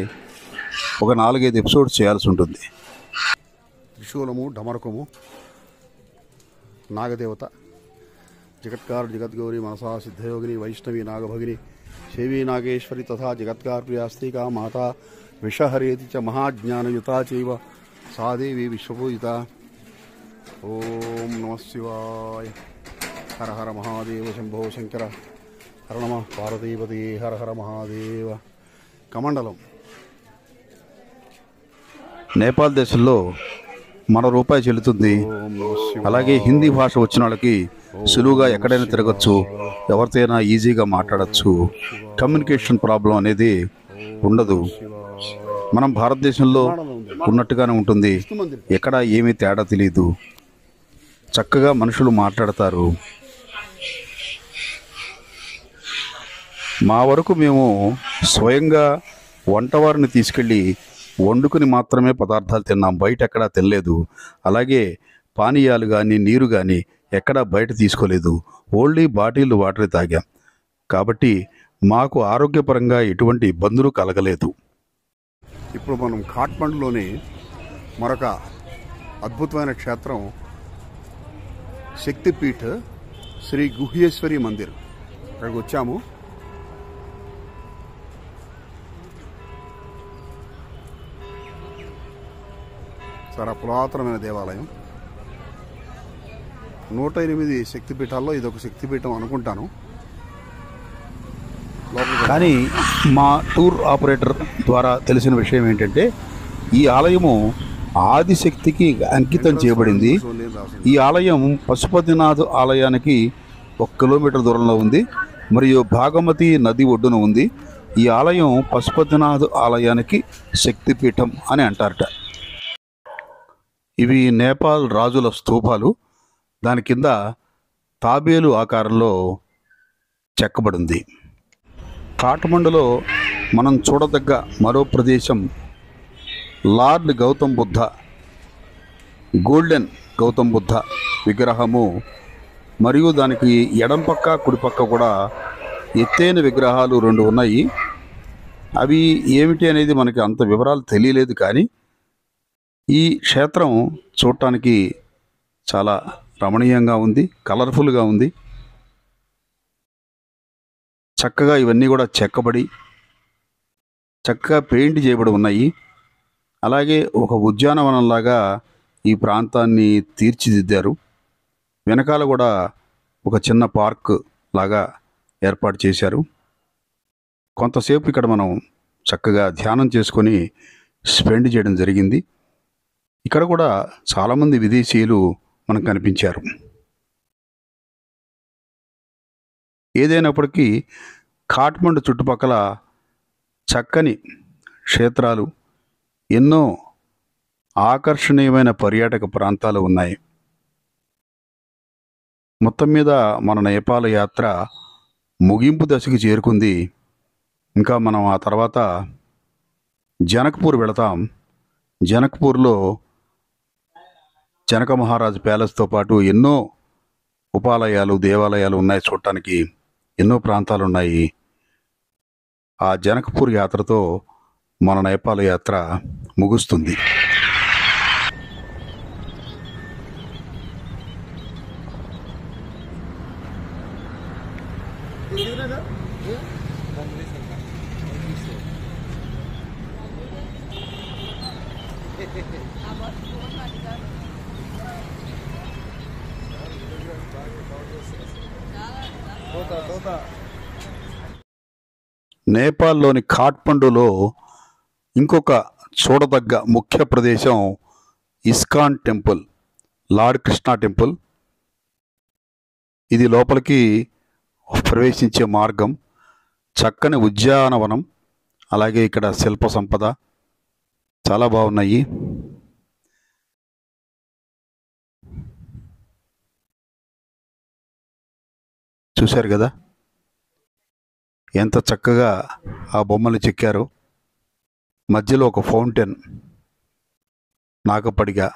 Speaker 1: ఒక 4-5 ఎపిసోడ్స్ చేయాల్సి ఉంటుంది.
Speaker 2: త్రిశూలము, డమరకము, నాగదేవత, జగత్కారు జగద్గౌరి మనసా సిద్ధయోగిని వైష్ణవి నాగభగిని శైవీ నాగేశ్వరి తథా జగత్కార్ ప్రియాస్తికా మాతా విషహరేతి చ మహాజ్ఞానయుతా చైవ సా దేవి విశ్వపూజిత. ఓం నమః శివాయ. హర హర మహాదేవ శంభో శంకర. హర నమ పార్వతీపతి. హర హర మహాదేవ. కమండలం
Speaker 1: నేపాల్ దేశంలో మన రూపాయి చెల్లుతుంది. అలాగే హిందీ భాష వచ్చిన వాళ్ళకి సులువుగా ఎక్కడైనా తిరగచ్చు, ఎవరితోనైనా ఈజీగా మాట్లాడచ్చు. కమ్యూనికేషన్ ప్రాబ్లం అనేది ఉండదు. మనం భారతదేశంలో ఉన్నట్టుగానే ఉంటుంది. ఎక్కడ ఏమీ తేడా తెలియదు. చక్కగా మనుషులు మాట్లాడతారు. మా వరకు మేము స్వయంగా వంటవారిని తీసుకెళ్ళి వండుకుని మాత్రమే పదార్థాలు తిన్నాం, బయట ఎక్కడా తినలేదు. అలాగే పానీయాలు కానీ నీరు కానీ ఎక్కడా బయట తీసుకోలేదు. ఓన్లీ బాటిల్ వాటర్ తాగాం. కాబట్టి మాకు ఆరోగ్యపరంగా ఎటువంటి ఇబ్బందులు కలగలేదు.
Speaker 2: ఇప్పుడు మనం కాఠ్మండులోని మరొక అద్భుతమైన క్షేత్రం శక్తిపీఠ్ శ్రీ గుహ్యేశ్వరి మందిర్. అక్కడికి వచ్చాము. చాలా పురాతనమైన దేవాలయం. 108 శక్తిపీఠాల్లో ఇదొక శక్తిపీఠం అనుకుంటాను.
Speaker 1: కానీ మా టూర్ ఆపరేటర్ ద్వారా తెలిసిన విషయం ఏంటంటే ఈ ఆలయము ఆదిశక్తికి అంకితం చేయబడింది. ఈ ఆలయం పశుపతినాథ్ ఆలయానికి 1 కిలోమీటర్ దూరంలో ఉంది మరియు భాగమతి నది ఒడ్డున ఉంది. ఈ ఆలయం పశుపతినాథ్ ఆలయానికి శక్తిపీఠం అని అంటారట. ఇవి నేపాల్ రాజుల స్తూపాలు. దాని కింద తాబేలు ఆకారంలో చెక్కబడింది. కాఠ్మండులో మనం చూడదగ్గ మరో ప్రదేశం లార్డ్ గౌతమ్ బుద్ధ, గోల్డెన్ గౌతమ్ బుద్ధ విగ్రహము. మరియు దానికి ఎడం పక్క కుడిపక్క కూడా ఎత్తైన విగ్రహాలు 2 ఉన్నాయి. అవి ఏమిటి అనేది మనకి అంత వివరాలు తెలియలేదు. కానీ ఈ క్షేత్రం చూడటానికి చాలా రమణీయంగా ఉంది, కలర్ఫుల్గా ఉంది. చక్కగా ఇవన్నీ కూడా చెక్కబడి చక్కగా పెయింట్ చేయబడి ఉన్నాయి. అలాగే ఒక ఉద్యానవనంలాగా ఈ ప్రాంతాన్ని తీర్చిదిద్దారు. వెనకాల కూడా ఒక చిన్న పార్క్ లాగా ఏర్పాటు చేశారు. కొంతసేపు ఇక్కడ మనం చక్కగా ధ్యానం చేసుకొని స్పెండ్ చేయడం జరిగింది. ఇక్కడ కూడా చాలామంది విదేశీయులు మనకు కనిపించారు. ఏదైనప్పటికీ కాఠ్మండు చుట్టుపక్కల చక్కని క్షేత్రాలు, ఎన్నో ఆకర్షణీయమైన పర్యాటక ప్రాంతాలు ఉన్నాయి. మొత్తం మీద మన నేపాల్ యాత్ర ముగింపు దశకి చేరుకుంది. ఇంకా మనం ఆ తర్వాత జనక్పూర్ వెళతాం. జనక్పూర్లో జనక మహారాజ్ ప్యాలెస్తో పాటు ఎన్నో ఉపాలయాలు, దేవాలయాలు ఉన్నాయి. చూడటానికి ఎన్నో ప్రాంతాలు ఉన్నాయి. ఆ జనక్పూర్ యాత్రతో మన నేపాల్ యాత్ర ముగుస్తుంది. నేపాల్లోని కాఠ్మండులో ఇంకొక చూడదగ్గ ముఖ్య ప్రదేశం ISKCON temple, lord Krishna temple. ఇది లోపలికి ప్రవేశించే మార్గం. చక్కని ఉద్యానవనం, అలాగే ఇక్కడ శిల్ప సంపద చాలా బాగున్నాయి. చూశారు కదా ఎంత చక్కగా ఆ బొమ్మలు చెక్కారో. మధ్యలో ఒక ఫౌంటైన్, నాగపడిగా,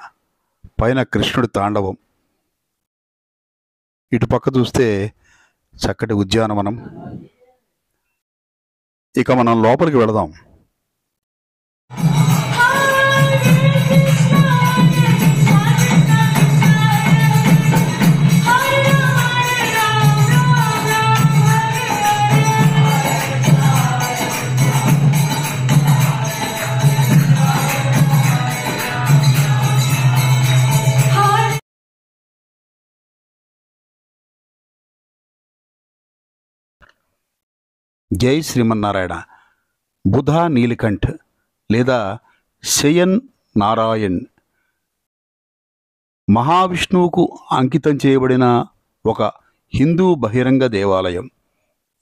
Speaker 1: పైన కృష్ణుడి తాండవం. ఇటు పక్క చూస్తే చక్కటి ఉద్యానవనం. ఇక మనం లోపలికి వెళదాం. జై శ్రీమన్నారాయణ. బుధా నీలకంఠ్ లేదా శయన్ నారాయణ్ మహావిష్ణువుకు అంకితం చేయబడిన ఒక హిందూ బహిరంగ దేవాలయం.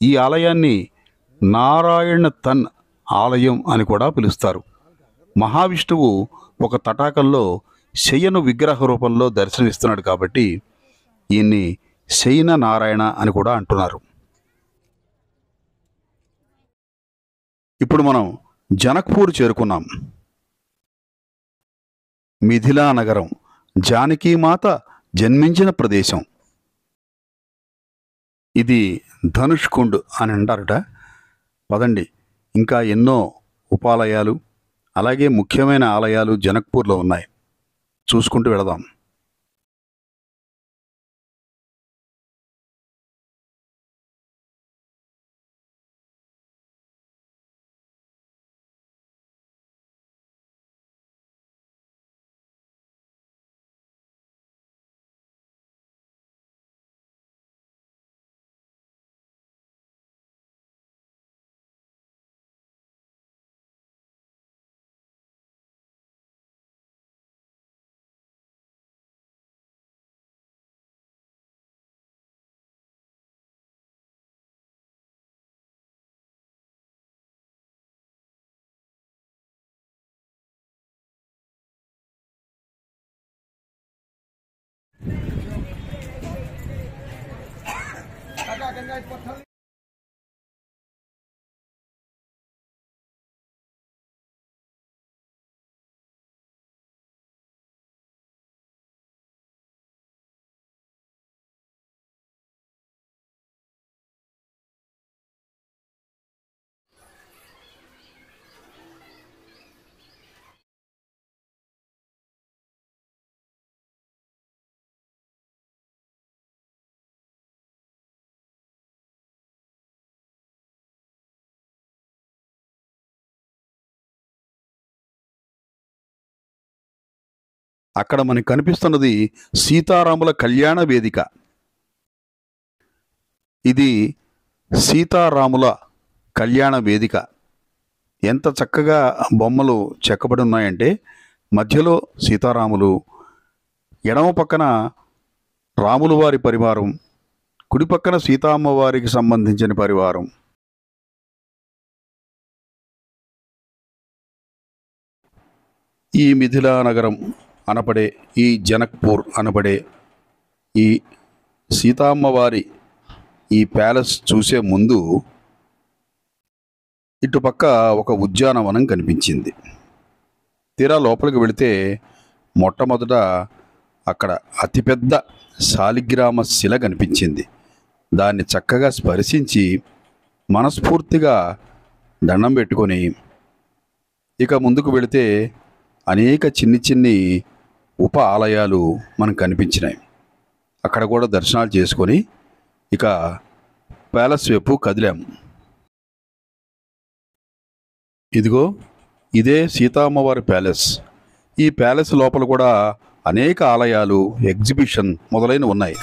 Speaker 1: ఈ ఆలయాన్ని నారాయణ తన్ ఆలయం అని కూడా పిలుస్తారు. మహావిష్ణువు ఒక తటాకంలో శయను విగ్రహ రూపంలో దర్శనమిస్తున్నాడు కాబట్టి ఈయన్ని శయన నారాయణ అని కూడా అంటున్నారు. ఇప్పుడు మనం జనక్పూర్ చేరుకున్నాం. మిథిలా నగరం, జానకీమాత జన్మించిన ప్రదేశం. ఇది ధనుష్ కుండ్ అని అంటారట. పదండి, ఇంకా ఎన్నో ఉపాలయాలు అలాగే ముఖ్యమైన ఆలయాలు జనక్పూర్లో ఉన్నాయి. చూసుకుంటూ వెళదాం. అక్కడ మనకు కనిపిస్తున్నది సీతారాముల కళ్యాణ వేదిక. ఇది సీతారాముల కళ్యాణ వేదిక. ఎంత చక్కగా బొమ్మలు చెక్కబడి ఉన్నాయంటే, మధ్యలో సీతారాములు, ఎడమ పక్కన రాముల వారి పరివారం, కుడి పక్కన సీతామ్మవారికి సంబంధించిన పరివారం. ఈ మిథిలా నగరం అనబడే, ఈ జనక్పూర్ అనబడే ఈ సీతామ్మవారి ఈ ప్యాలెస్ చూసే ముందు ఇటుపక్క ఒక ఉద్యానవనం కనిపించింది. తీరా లోపలికి వెళితే మొట్టమొదట అక్కడ అతిపెద్ద శాలిగ్రామ శిల కనిపించింది. దాన్ని చక్కగా స్పర్శించి మనస్ఫూర్తిగా దండం పెట్టుకొని ఇక ముందుకు వెళితే అనేక చిన్ని ఉప ఆలయాలు మనకు కనిపించినాయి. అక్కడ కూడా దర్శనాలు చేసుకొని ఇక ప్యాలెస్ వైపు కదిలాము. ఇదిగో ఇదే సీతామ్మవారి ప్యాలెస్. ఈ ప్యాలెస్ లోపల కూడా అనేక ఆలయాలు, ఎగ్జిబిషన్ మొదలైనవి ఉన్నాయి.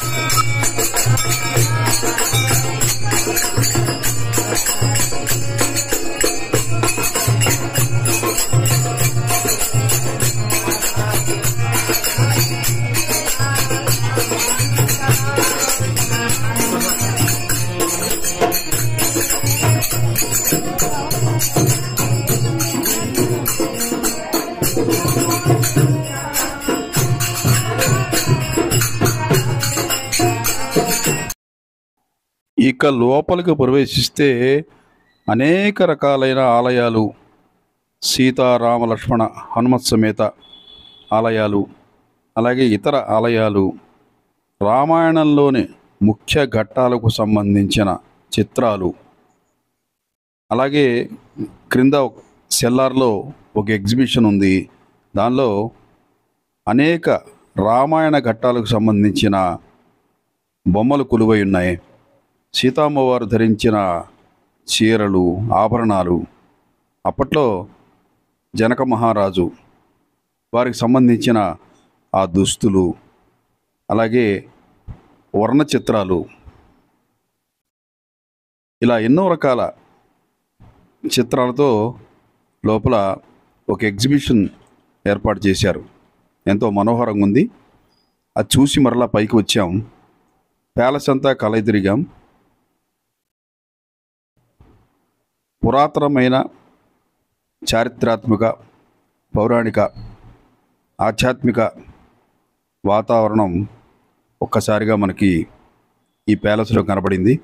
Speaker 1: ఇక లోపలికి ప్రవేశిస్తే అనేక రకాలైన ఆలయాలు, సీతారామ లక్ష్మణ హనుమత్ సమేత ఆలయాలు, అలాగే ఇతర ఆలయాలు, రామాయణంలోని ముఖ్య ఘట్టాలకు సంబంధించిన చిత్రాలు, అలాగే క్రింద సెల్లార్లో ఒక ఎగ్జిబిషన్ ఉంది. దానిలో అనేక రామాయణ ఘట్టాలకు సంబంధించిన బొమ్మలు కొలువై ఉన్నాయి. సీతామ్మవారు ధరించిన చీరలు, ఆభరణాలు, అప్పట్లో జనక మహారాజు వారికి సంబంధించిన ఆ దుస్తులు, అలాగే వర్ణ చిత్రాలు, ఇలా ఎన్నో రకాల చిత్రాలతో లోపల ఒక ఎగ్జిబిషన్ ఏర్పాటు చేశారు. ఎంతో మనోహరంగా ఉంది. అది చూసి మరలా పైకి వచ్చాం. ప్యాలెస్ అంతా కలయి తిరిగాం. పురాతనమైన చారిత్రాత్మక, పౌరాణిక, ఆధ్యాత్మిక వాతావరణం ఒక్కసారిగా మనకి ఈ ప్యాలెస్లో కనబడింది.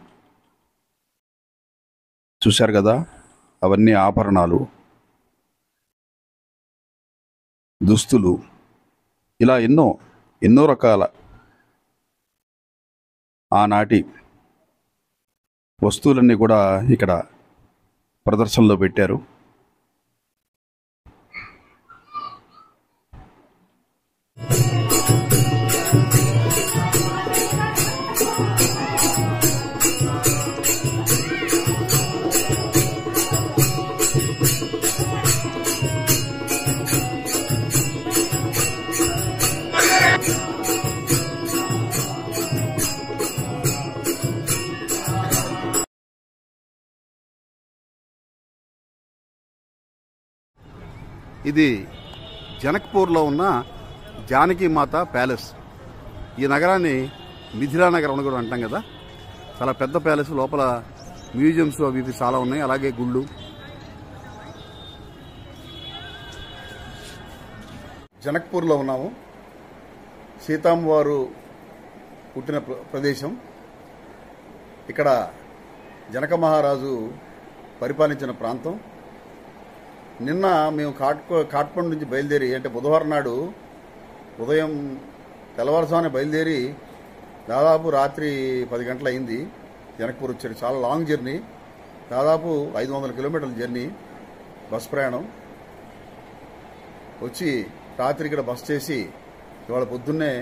Speaker 1: చూశారు కదా, అవన్నీ ఆభరణాలు, దుస్తులు, ఇలా ఎన్నో రకాల ఆనాటి వస్తువులన్నీ కూడా ఇక్కడ ప్రదర్శనలో పెట్టారు.
Speaker 2: ఇది జనక్పూర్లో ఉన్న జానకీమాత ప్యాలెస్. ఈ నగరాన్ని మిథిలా నగరం అని కూడా అంటాం కదా. చాలా పెద్ద ప్యాలెస్. లోపల మ్యూజియంస్ అవి ఇవి చాలా ఉన్నాయి. అలాగే గుళ్ళు. జనక్పూర్లో ఉన్నాము. సీతామ్మవారు పుట్టిన ప్రదేశం. ఇక్కడ జనక మహారాజు పరిపాలించిన ప్రాంతం. నిన్న మేము కాట్పండు నుంచి బయలుదేరి, అంటే బుధవారం నాడు ఉదయం తెల్లవారుజామున బయలుదేరి దాదాపు రాత్రి 10 గంటలు అయింది జనక్పూర్ వచ్చారు. చాలా లాంగ్ జర్నీ, దాదాపు 500 కిలోమీటర్ల జర్నీ, బస్ ప్రయాణం. వచ్చి రాత్రి ఇక్కడ బస్ చేసి ఇవాళ పొద్దున్నే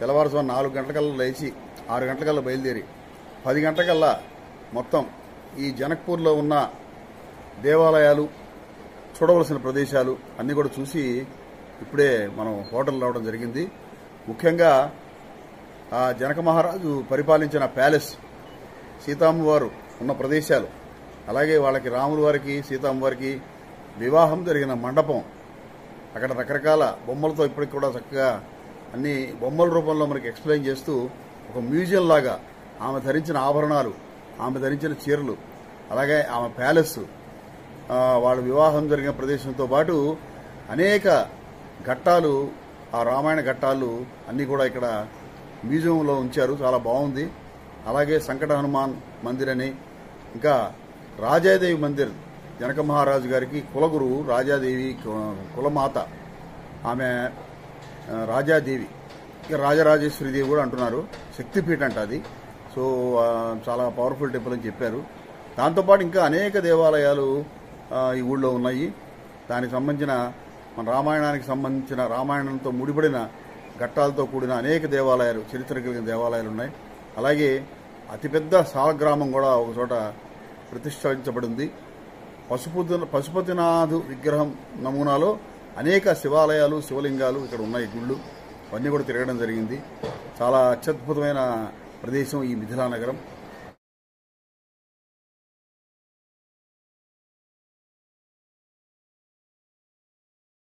Speaker 2: తెల్లవారుజామున 4 గంటలకల్లా లేచి 6 గంటలకల్లా బయలుదేరి 10 గంటలకల్లా మొత్తం ఈ జనక్పూర్లో ఉన్న దేవాలయాలు, చూడవలసిన ప్రదేశాలు అన్నీ కూడా చూసి ఇప్పుడే మనం హోటల్ రావడం జరిగింది. ముఖ్యంగా ఆ జనక మహారాజు పరిపాలించిన ప్యాలెస్, సీతమ్మవారు ఉన్న ప్రదేశాలు, అలాగే వాళ్ళకి రాముల వారికి సీతమ్మ వారికి వివాహం జరిగిన మండపం, అక్కడ రకరకాల బొమ్మలతో ఇప్పటికి కూడా చక్కగా అన్ని బొమ్మల రూపంలో మనకి ఎక్స్ప్లెయిన్ చేస్తూ ఒక మ్యూజియం లాగా ఆమె ధరించిన ఆభరణాలు, ఆమె ధరించిన చీరలు, అలాగే ఆమె ప్యాలెస్, వాళ్ళ వివాహం జరిగిన ప్రదేశంతో పాటు అనేక ఘట్టాలు, ఆ రామాయణ ఘట్టాలు అన్నీ కూడా ఇక్కడ మ్యూజియంలో ఉంచారు. చాలా బాగుంది. అలాగే సంకట హనుమాన్ మందిర్ అని, ఇంకా రాజాదేవి మందిర్, జనక మహారాజు గారికి కులగురువు రాజాదేవి కులమాత, ఆమె రాజాదేవి, ఇక రాజరాజేశ్వరి దేవి కూడా అంటున్నారు. శక్తిపీఠ అంట అది. సో చాలా పవర్ఫుల్ టెంపుల్ అని చెప్పారు. దాంతోపాటు ఇంకా అనేక దేవాలయాలు ఈ ఊళ్ళో ఉన్నాయి. దానికి సంబంధించిన మన రామాయణానికి సంబంధించిన, రామాయణంతో ముడిపడిన ఘట్టాలతో కూడిన అనేక దేవాలయాలు, చరిత్ర కలిగిన దేవాలయాలు ఉన్నాయి. అలాగే అతిపెద్ద సాలగ్రామం కూడా ఒక చోట ప్రతిష్ఠించబడింది. పశుపతినాథు విగ్రహం నమూనాలో అనేక శివాలయాలు, శివలింగాలు ఇక్కడ ఉన్నాయి, గుళ్ళు, అవన్నీ కూడా తిరగడం జరిగింది. చాలా అత్యద్భుతమైన ప్రదేశం ఈ మిథిలా నగరం.